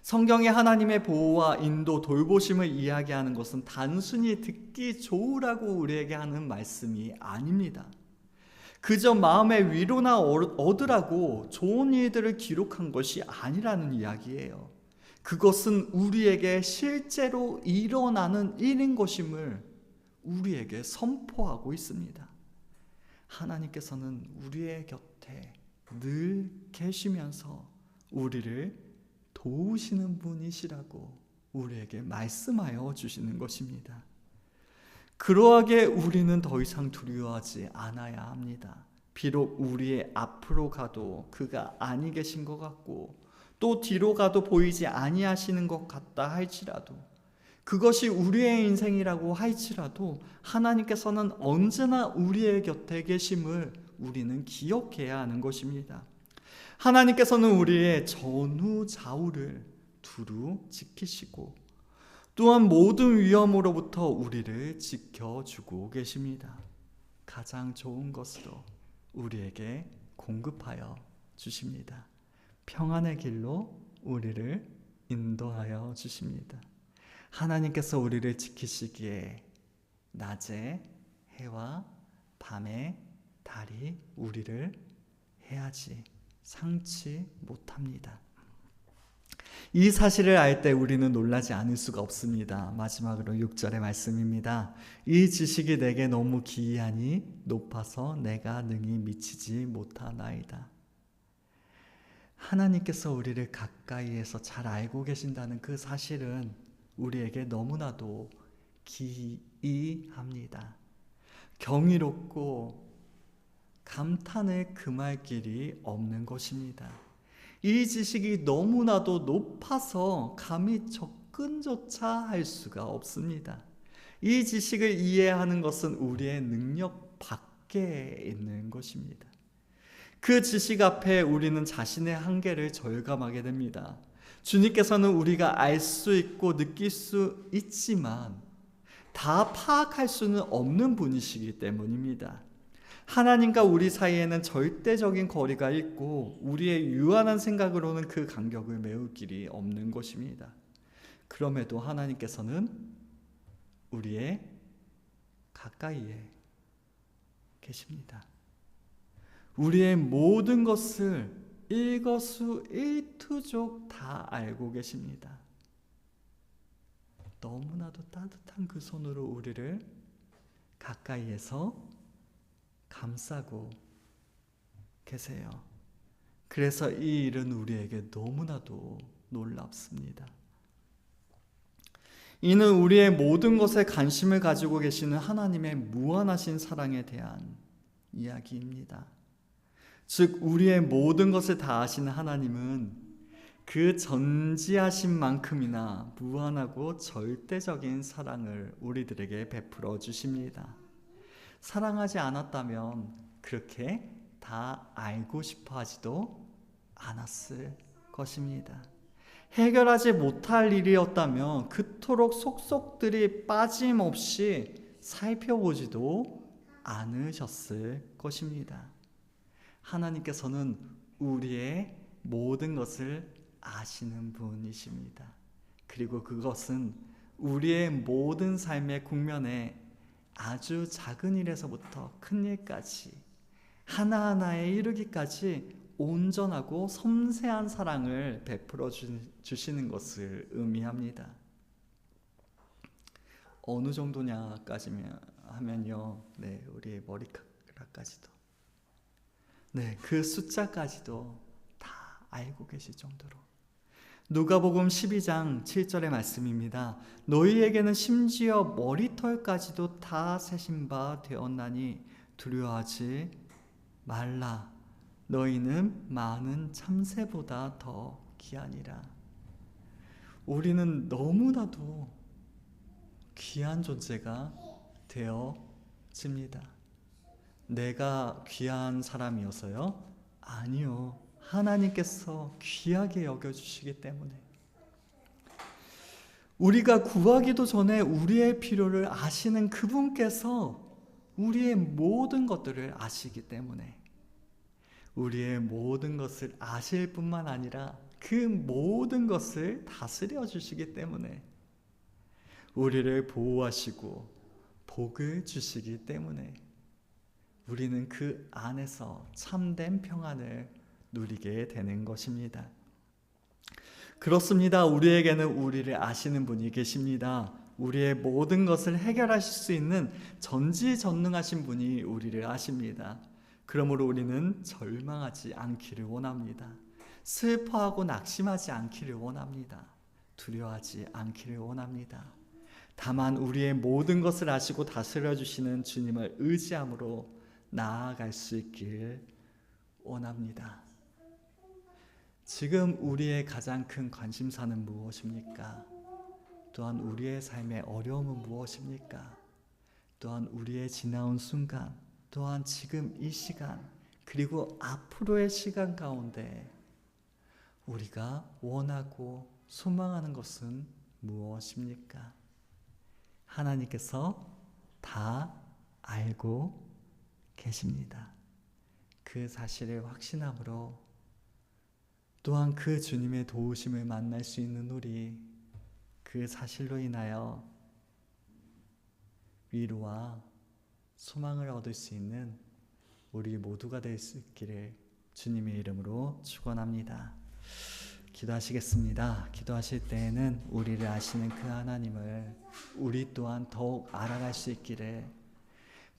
[SPEAKER 1] 성경의 하나님의 보호와 인도, 돌보심을 이야기하는 것은 단순히 듣기 좋으라고 우리에게 하는 말씀이 아닙니다. 그저 마음의 위로나 얻으라고 좋은 일들을 기록한 것이 아니라는 이야기예요. 그것은 우리에게 실제로 일어나는 일인 것임을 우리에게 선포하고 있습니다. 하나님께서는 우리의 곁에 늘 계시면서 우리를 도우시는 분이시라고 우리에게 말씀하여 주시는 것입니다. 그러하게 우리는 더 이상 두려워하지 않아야 합니다. 비록 우리의 앞으로 가도 그가 아니 계신 것 같고 또 뒤로 가도 보이지 아니하시는 것 같다 할지라도, 그것이 우리의 인생이라고 할지라도 하나님께서는 언제나 우리의 곁에 계심을 우리는 기억해야 하는 것입니다. 하나님께서는 우리의 전후 좌우를 두루 지키시고 또한 모든 위험으로부터 우리를 지켜주고 계십니다. 가장 좋은 것으로 우리에게 공급하여 주십니다. 평안의 길로 우리를 인도하여 주십니다. 하나님께서 우리를 지키시기에 낮에 해와 밤에 달이 우리를 해하지 상치 못합니다. 이 사실을 알 때 우리는 놀라지 않을 수가 없습니다. 마지막으로 6절의 말씀입니다. 이 지식이 내게 너무 기이하니 높아서 내가 능히 미치지 못하나이다. 하나님께서 우리를 가까이에서 잘 알고 계신다는 그 사실은 우리에게 너무나도 기이합니다. 경이롭고 감탄을 금할 길이 없는 것입니다. 이 지식이 너무나도 높아서 감히 접근조차 할 수가 없습니다. 이 지식을 이해하는 것은 우리의 능력 밖에 있는 것입니다. 그 지식 앞에 우리는 자신의 한계를 절감하게 됩니다. 주님께서는 우리가 알 수 있고 느낄 수 있지만 다 파악할 수는 없는 분이시기 때문입니다. 하나님과 우리 사이에는 절대적인 거리가 있고 우리의 유한한 생각으로는 그 간격을 메울 길이 없는 것입니다. 그럼에도 하나님께서는 우리의 가까이에 계십니다. 우리의 모든 것을 일거수일투족 다 알고 계십니다. 너무나도 따뜻한 그 손으로 우리를 가까이에서 감싸고 계세요. 그래서 이 일은 우리에게 너무나도 놀랍습니다. 이는 우리의 모든 것에 관심을 가지고 계시는 하나님의 무한하신 사랑에 대한 이야기입니다. 즉 우리의 모든 것을 다 아시는 하나님은 그 전지하신 만큼이나 무한하고 절대적인 사랑을 우리들에게 베풀어 주십니다. 사랑하지 않았다면 그렇게 다 알고 싶어 하지도 않았을 것입니다. 해결하지 못할 일이었다면 그토록 속속들이 빠짐없이 살펴보지도 않으셨을 것입니다. 하나님께서는 우리의 모든 것을 아시는 분이십니다. 그리고 그것은 우리의 모든 삶의 국면에 아주 작은 일에서부터 큰 일까지 하나하나에 이르기까지 온전하고 섬세한 사랑을 베풀어 주시는 것을 의미합니다. 어느 정도냐까지 하면요, 우리의 머리카락까지도, 그 숫자까지도 다 알고 계실 정도로. 누가복음 12장 7절의 말씀입니다. 너희에게는 심지어 머리털까지도 다 세신 바 되었나니 두려워하지 말라. 너희는 많은 참새보다 더 귀하니라. 우리는 너무나도 귀한 존재가 되어집니다. 내가 귀한 사람이어서요? 아니요. 하나님께서 귀하게 여겨주시기 때문에, 우리가 구하기도 전에 우리의 필요를 아시는 그분께서 우리의 모든 것들을 아시기 때문에, 우리의 모든 것을 아실 뿐만 아니라 그 모든 것을 다스려 주시기 때문에, 우리를 보호하시고 복을 주시기 때문에 우리는 그 안에서 참된 평안을 누리게 되는 것입니다. 그렇습니다. 우리에게는 우리를 아시는 분이 계십니다. 우리의 모든 것을 해결하실 수 있는 전지전능하신 분이 우리를 아십니다. 그러므로 우리는 절망하지 않기를 원합니다. 슬퍼하고 낙심하지 않기를 원합니다. 두려워하지 않기를 원합니다. 다만 우리의 모든 것을 아시고 다스려 주시는 주님을 의지함으로 나아갈 수 있길 원합니다. 지금 우리의 가장 큰 관심사는 무엇입니까? 또한 우리의 삶의 어려움은 무엇입니까? 또한 우리의 지나온 순간, 또한 지금 이 시간, 그리고 앞으로의 시간 가운데 우리가 원하고 소망하는 것은 무엇입니까? 하나님께서 다 알고 계십니다. 그 사실을 확신함으로 또한 그 주님의 도우심을 만날 수 있는 우리, 그 사실로 인하여 위로와 소망을 얻을 수 있는 우리 모두가 될 수 있기를 주님의 이름으로 축원합니다. 기도하시겠습니다. 기도하실 때에는 우리를 아시는 그 하나님을 우리 또한 더욱 알아갈 수 있기를,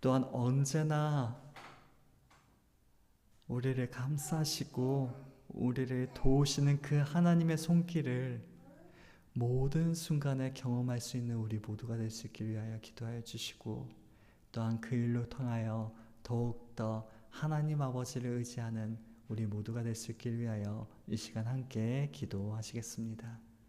[SPEAKER 1] 또한 언제나 우리를 감싸시고 우리를 도우시는 그 하나님의 손길을 모든 순간에 경험할 수 있는 우리 모두가 될 수 있기를 위하여 기도하여 주시고, 또한 그 일로 통하여 더욱더 하나님 아버지를 의지하는 우리 모두가 될 수 있기를 위하여 이 시간 함께 기도하시겠습니다.